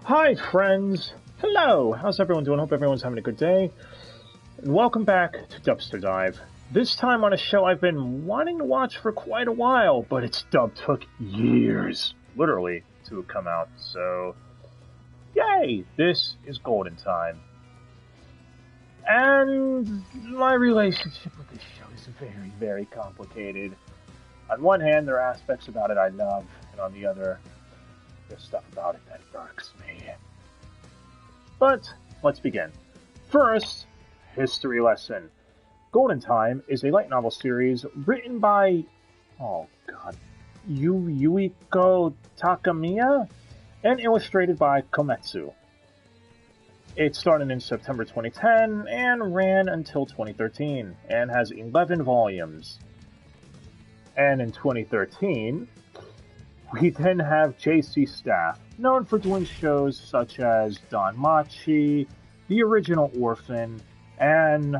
Hi, friends. Hello. How's everyone doing? Hope everyone's having a good day. And welcome back to Dubster Dive. This time on a show I've been wanting to watch for quite a while, but its dub took years, literally, to come out. So, yay! This is Golden Time. And my relationship with this show is very, very complicated. On one hand, there are aspects about it I love, and on the other, there's stuff about it that irks me. But let's begin. First, history lesson. Golden Time is a light novel series written by, Yuiko Takamiya and illustrated by Kometsu. It started in September 2010 and ran until 2013 and has 11 volumes. And in 2013, we then have J.C. Staff, known for doing shows such as Don Machi, The Original Orphan, and,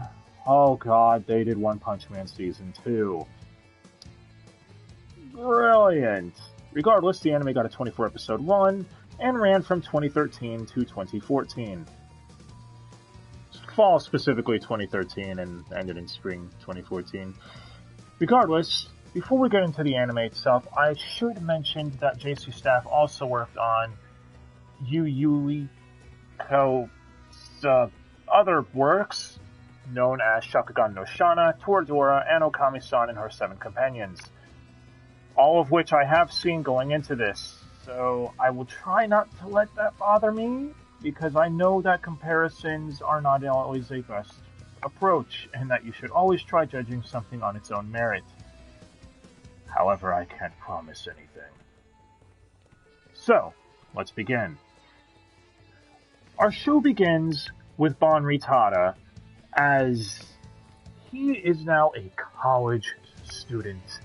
they did One Punch Man Season 2. Brilliant! Regardless, the anime got a 24-episode run and ran from 2013 to 2014. Fall specifically 2013 and ended in spring 2014. Regardless, before we get into the anime itself, I should mention that JC Staff also worked on Yuiko's other works, known as Shakugan no Shana, Toradora, and Okami-san and Her Seven Companions. All of which I have seen going into this, so I will try not to let that bother me, because I know that comparisons are not always a best approach, and that you should always try judging something on its own merit. However, I can't promise anything. So, let's begin. Our show begins with Bon Ritada, as he is now a college student.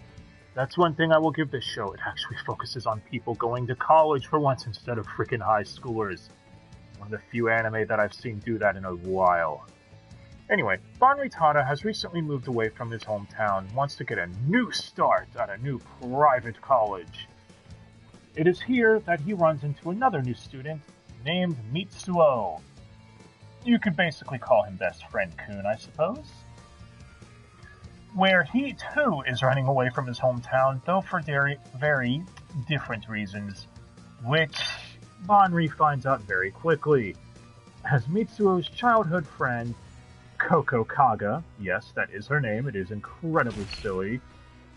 That's one thing I will give this show. It actually focuses on people going to college for once instead of freaking high schoolers. One of the few anime that I've seen do that in a while. Anyway, Bon Ritada has recently moved away from his hometown and wants to get a new start at a new private college. It is here that he runs into another new student named Mitsuo. You could basically call him best friend Kun, I suppose. Where he too is running away from his hometown, though for very, very different reasons, which Bonri finds out very quickly, as Mitsuo's childhood friend, Koko Kaga, yes, that is her name, it is incredibly silly,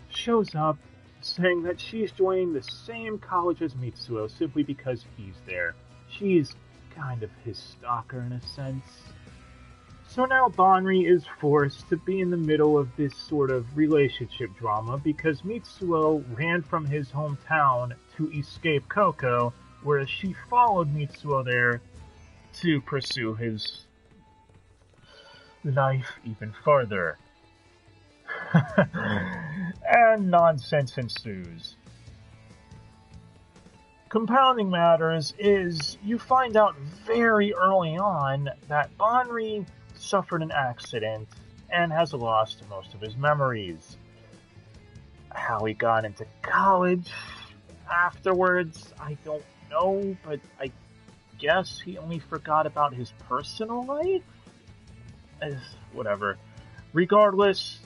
shows up saying that she's joining the same college as Mitsuo simply because he's there. She's kind of his stalker in a sense. So now Bonri is forced to be in the middle of this sort of relationship drama because Mitsuo ran from his hometown to escape Koko, whereas she followed Mitsuo there to pursue his life even further. And nonsense ensues. Compounding matters is you find out very early on that Bonri suffered an accident and has lost most of his memories. How he got into college afterwards, I don't know, but I guess he only forgot about his personal life? Whatever. Regardless,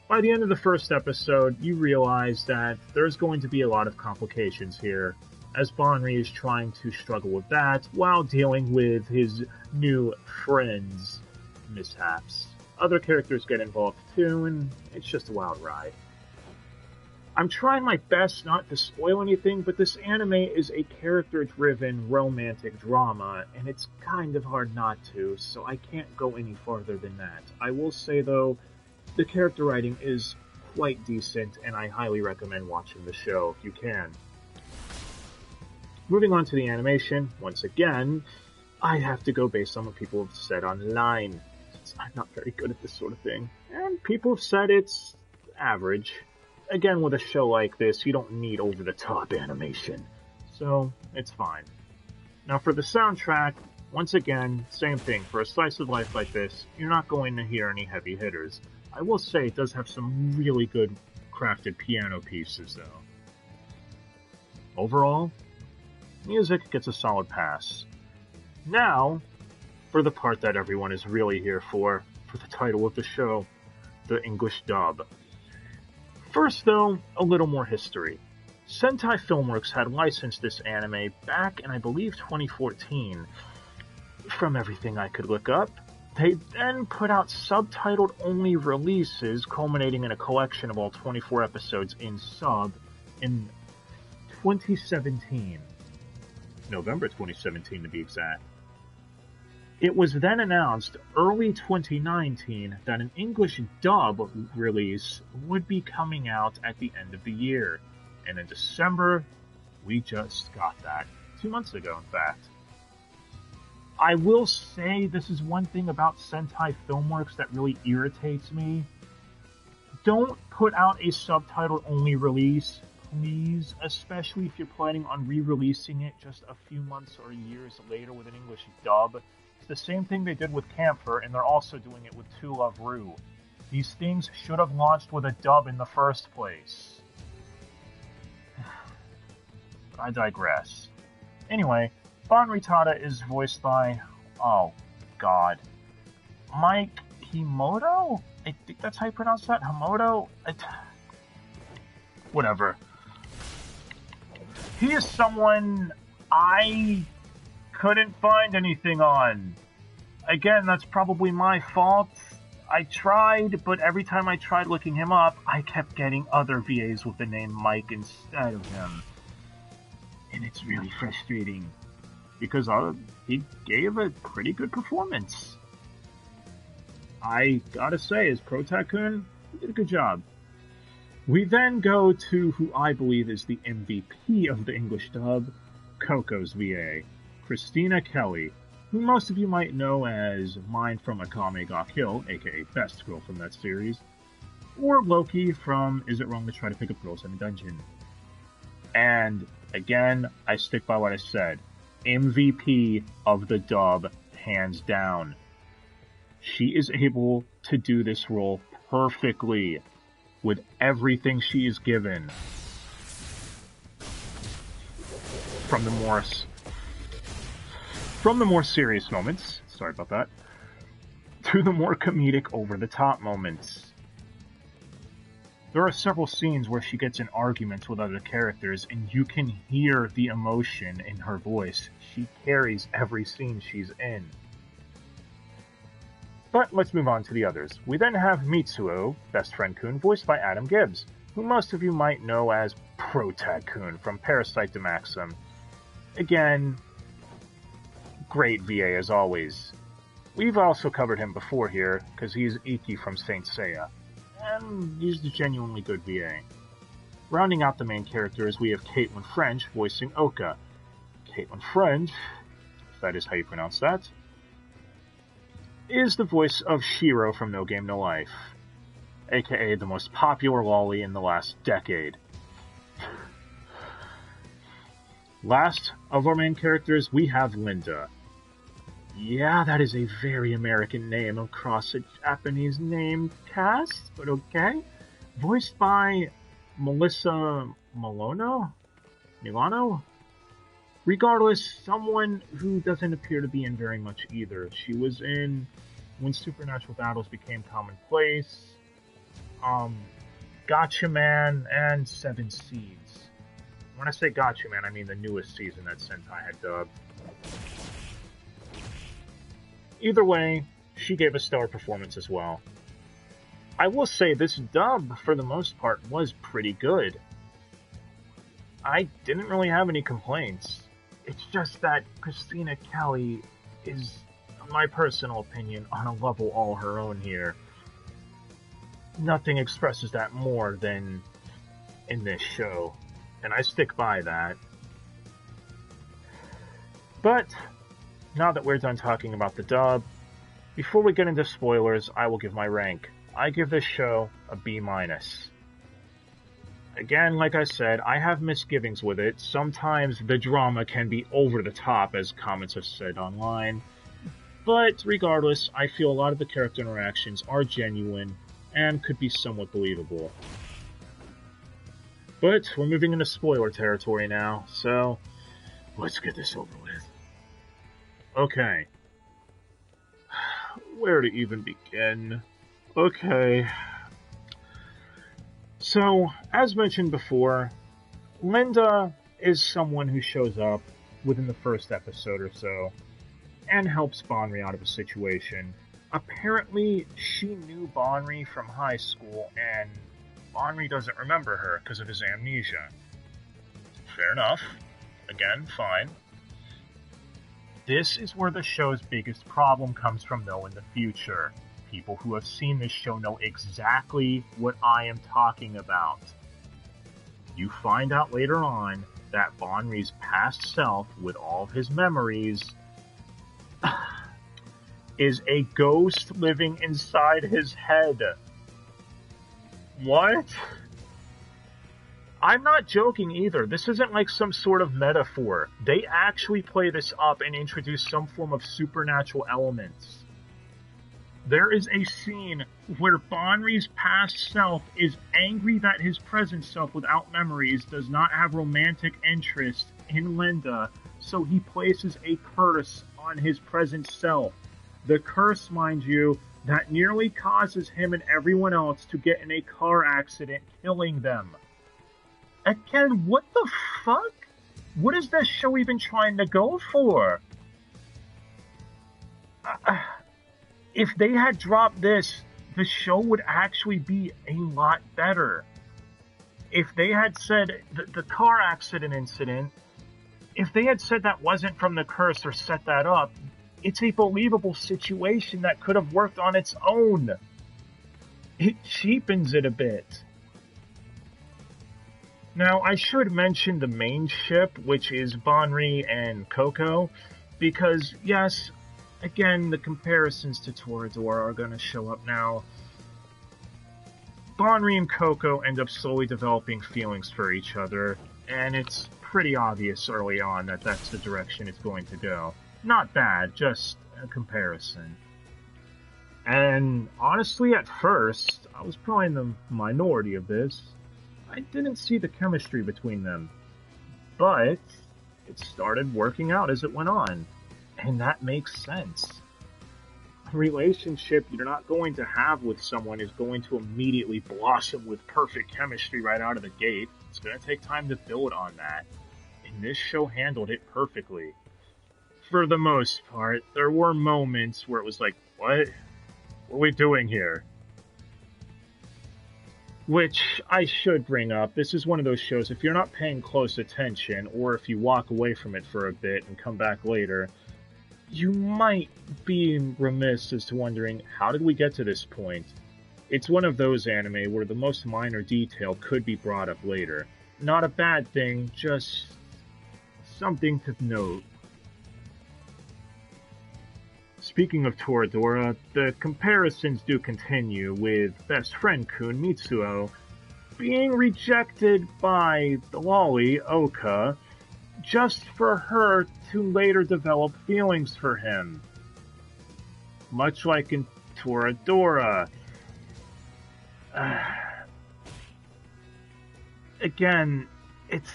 by the end of the first episode, you realize that there's going to be a lot of complications here, as Bonri is trying to struggle with that while dealing with his new friend's mishaps. Other characters get involved too, and it's just a wild ride. I'm trying my best not to spoil anything, but this anime is a character-driven romantic drama, and it's kind of hard not to, so I can't go any farther than that. I will say, though, the character writing is quite decent, and I highly recommend watching the show if you can. Moving on to the animation, once again, I have to go based on what people have said online, since I'm not very good at this sort of thing. And people have said it's average. Again, with a show like this, you don't need over-the-top animation, so it's fine. Now for the soundtrack, once again, same thing. For a slice of life like this, you're not going to hear any heavy hitters. I will say it does have some really good crafted piano pieces, though. Overall, Music gets a solid pass. Now, for the part that everyone is really here for the title of the show, the English dub. First, though, a little more history. Sentai Filmworks had licensed this anime back in, I believe, 2014. From everything I could look up, they then put out subtitled-only releases, culminating in a collection of all 24 episodes in sub in 2017. November 2017, to be exact. It was then announced early 2019 that an English dub release would be coming out at the end of the year. And in December, we just got that. 2 months ago, in fact. I will say this is one thing about Sentai Filmworks that really irritates me. Don't put out a subtitle-only release, please, especially if you're planning on re-releasing it just a few months or years later with an English dub. It's the same thing they did with Camphor, and they're also doing it with To Love Ru. These things should have launched with a dub in the first place. But I digress. Anyway, Bon Ritada is voiced by, oh god, Mike Himoto? I think that's how you pronounce that? Himoto? Whatever. He is someone I couldn't find anything on. Again, that's probably my fault. I tried, but every time I tried looking him up, I kept getting other VAs with the name Mike instead of him. And it's really frustrating, because he gave a pretty good performance. I gotta say, as Pro Tycoon, he did a good job. We then go to who I believe is the MVP of the English dub, Coco's VA, Christina Kelly, who most of you might know as Mine from Akame ga Kill, aka Best Girl from that series, or Loki from Is It Wrong to Try to Pick Up Girls in a Dungeon. And again, I stick by what I said. MVP of the dub, hands down. She is able to do this role perfectly with everything she is given. From the more serious moments, sorry about that, to the more comedic over-the-top moments. There are several scenes where she gets in arguments with other characters, and you can hear the emotion in her voice. She carries every scene she's in. But let's move on to the others. We then have Mitsuo, Best Friend Kun, voiced by Adam Gibbs, who most of you might know as Pro Tycoon from Parasite to Maxim. Again, great VA as always. We've also covered him before here, because he's Iki from Saint Seiya. And he's a genuinely good VA. Rounding out the main characters, we have Caitlin French voicing Oka. Caitlin French, if that is how you pronounce that, is the voice of Shiro from No Game No Life, aka the most popular lolly in the last decade. Last of our main characters, we have Linda. Yeah, that is a very American name across a Japanese name cast, but okay. Voiced by Melissa Milano? Regardless, someone who doesn't appear to be in very much either. She was in When Supernatural Battles Became Commonplace, Gotcha Man, and Seven Seeds. When I say Gotcha Man, I mean the newest season that Sentai had dubbed. Either way, she gave a stellar performance as well. I will say this dub, for the most part, was pretty good. I didn't really have any complaints. It's just that Christina Kelly is, in my personal opinion, on a level all her own here. Nothing expresses that more than in this show, and I stick by that. But now that we're done talking about the dub, before we get into spoilers, I will give my rank. I give this show a B-. Again, like I said, I have misgivings with it. Sometimes the drama can be over the top, as comments have said online. But regardless, I feel a lot of the character interactions are genuine and could be somewhat believable. But we're moving into spoiler territory now, so Let's get this over with. Okay. Where to even begin? Okay. So, as mentioned before, Linda is someone who shows up within the first episode or so and helps Bonri out of a situation. Apparently, she knew Bonri from high school, and Bonri doesn't remember her because of his amnesia. Fair enough. Again, fine. This is where the show's biggest problem comes from, though, in the future. People who have seen this show know exactly what I am talking about. You find out later on that Bonri's past self, with all of his memories, is a ghost living inside his head. What? I'm not joking either. This isn't like some sort of metaphor. They actually play this up and introduce some form of supernatural elements. There is a scene where Bonri's past self is angry that his present self without memories does not have romantic interest in Linda, so he places a curse on his present self. The curse, mind you, that nearly causes him and everyone else to get in a car accident, killing them. Again, what the fuck? What is this show even trying to go for? If they had dropped this, the show would actually be a lot better. If they had said the car accident incident, if they had said that wasn't from the curse or set that up, it's a believable situation that could have worked on its own. It cheapens it a bit. Now, I should mention the main ship, which is Bonri and Coco, because, yes, again, the comparisons to Toradora are going to show up now. Bonri and Coco end up slowly developing feelings for each other, and it's pretty obvious early on that that's the direction it's going to go. Not bad, just a comparison. And honestly, at first, I was probably in the minority of this. I didn't see the chemistry between them, but it started working out as it went on, and that makes sense. A relationship you're not going to have with someone is going to immediately blossom with perfect chemistry right out of the gate. It's going to take time to build on that, and this show handled it perfectly. For the most part, there were moments where it was like, what? What are we doing here? Which I should bring up, this is one of those shows, if you're not paying close attention, or if you walk away from it for a bit and come back later, you might be remiss as to wondering, how did we get to this point? It's one of those anime where the most minor detail could be brought up later. Not a bad thing, just something to note. Speaking of Toradora, the comparisons do continue, with best friend Kun Mitsuo being rejected by the lolly, Oka, just for her to later develop feelings for him. Much like in Toradora. Again, it's...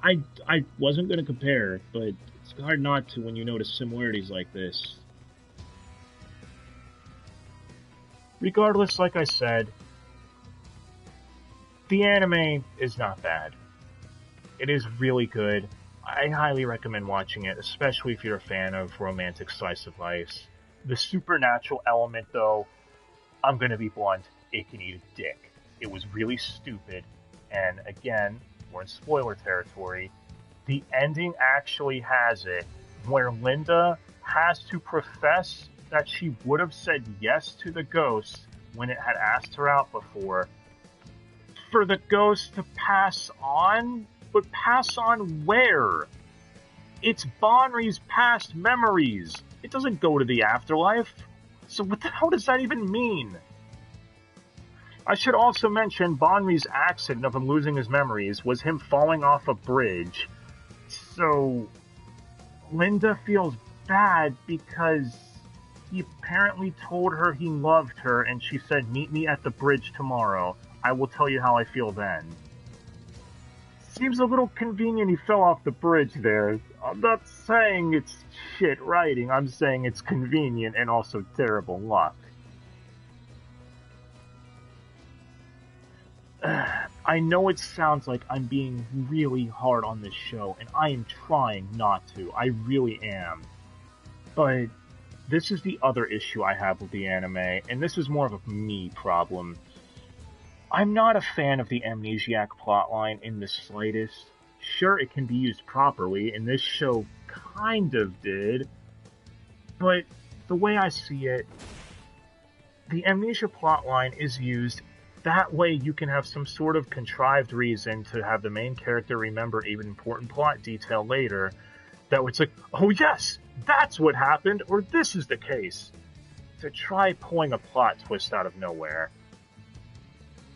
I wasn't going to compare, but it's hard not to when you notice similarities like this. Regardless, like I said, the anime is not bad. It is really good. I highly recommend watching it, especially if you're a fan of romantic slice of life. The supernatural element, though, I'm gonna be blunt, it can eat a dick. It was really stupid, and again, we're in spoiler territory. The ending actually has it where Linda has to profess that she would have said yes to the ghost when it had asked her out before, for the ghost to pass on? But pass on where? It's Bonri's past memories. It doesn't go to the afterlife. So what the hell does that even mean? I should also mention Bonri's accident of him losing his memories was him falling off a bridge. So Linda feels bad because he apparently told her he loved her and she said, "Meet me at the bridge tomorrow. I will tell you how I feel then." Seems a little convenient he fell off the bridge there. I'm not saying it's shit writing, I'm saying it's convenient and also terrible luck. I know it sounds like I'm being really hard on this show, and I am trying not to. I really am. But this is the other issue I have with the anime, and this is more of a me problem. I'm not a fan of the amnesiac plotline in the slightest. Sure, it can be used properly, and this show kind of did, but the way I see it, the amnesia plotline is used that way you can have some sort of contrived reason to have the main character remember even important plot detail later, that it's like, oh yes, that's what happened, or this is the case. To try pulling a plot twist out of nowhere.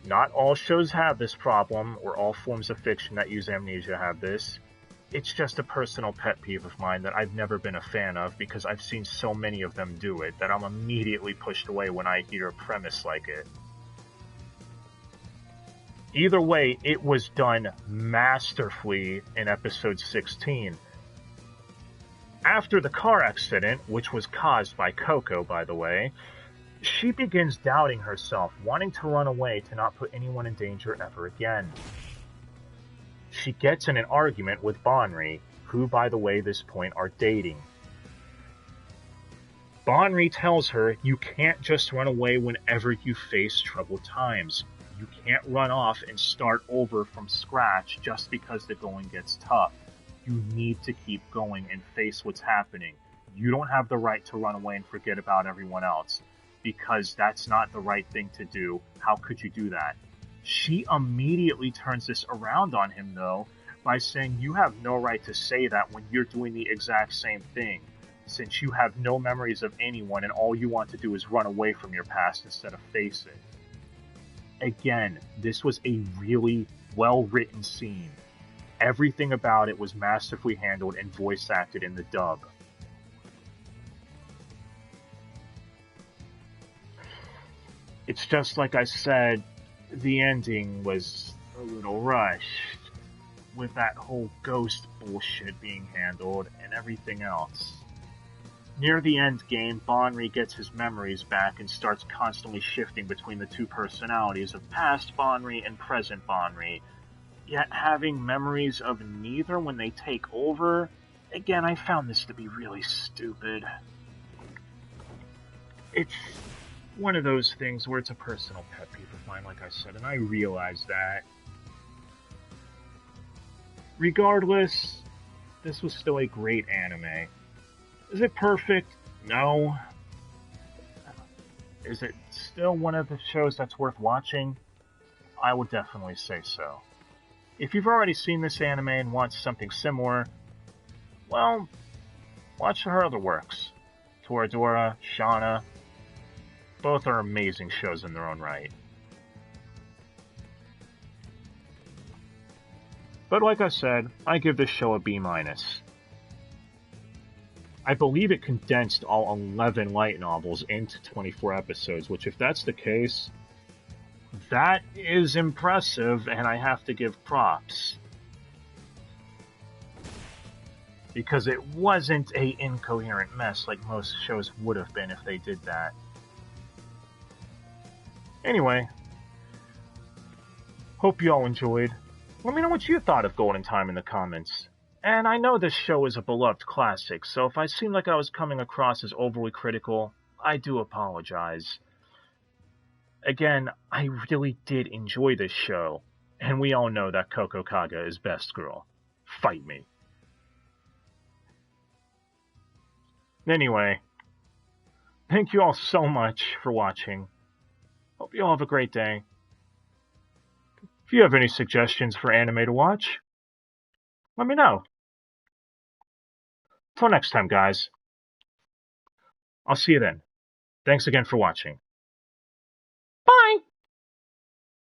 Not all shows have this problem, or all forms of fiction that use amnesia have this. It's just a personal pet peeve of mine that I've never been a fan of because I've seen so many of them do it that I'm immediately pushed away when I hear a premise like it. Either way, it was done masterfully in episode 16. After the car accident, which was caused by Coco, by the way, she begins doubting herself, wanting to run away to not put anyone in danger ever again. She gets in an argument with Bonri, who, by the way, this point are dating. Bonri tells her you can't just run away whenever you face troubled times. You can't run off and start over from scratch just because the going gets tough. You need to keep going and face what's happening. You don't have the right to run away and forget about everyone else, because that's not the right thing to do. How could you do that? She immediately turns this around on him, though, by saying you have no right to say that when you're doing the exact same thing, since you have no memories of anyone and all you want to do is run away from your past instead of face it. Again, this was a really well-written scene. Everything about it was masterfully handled and voice acted in the dub. It's just like I said, the ending was a little rushed, with that whole ghost bullshit being handled and everything else. Near the end game, Bonri gets his memories back and starts constantly shifting between the two personalities of past Bonri and present Bonri, yet having memories of neither when they take over. Again, I found this to be really stupid. It's one of those things where it's a personal pet peeve of mine, like I said, and I realize that. Regardless, this was still a great anime. Is it perfect? No. Is it still one of the shows that's worth watching? I would definitely say so. If you've already seen this anime and want something similar, well, watch her other works. Toradora, Shauna. Both are amazing shows in their own right. But like I said, I give this show a B-. I believe it condensed all 11 light novels into 24 episodes, which if that's the case, that is impressive, and I have to give props. Because it wasn't an incoherent mess like most shows would have been if they did that. Anyway, hope you all enjoyed. Let me know what you thought of Golden Time in the comments. And I know this show is a beloved classic, so if I seemed like I was coming across as overly critical, I do apologize. Again, I really did enjoy this show, and we all know that Coco Kaga is best girl. Fight me. Anyway, thank you all so much for watching. Hope you all have a great day. If you have any suggestions for anime to watch, let me know. Till next time, guys. I'll see you then. Thanks again for watching.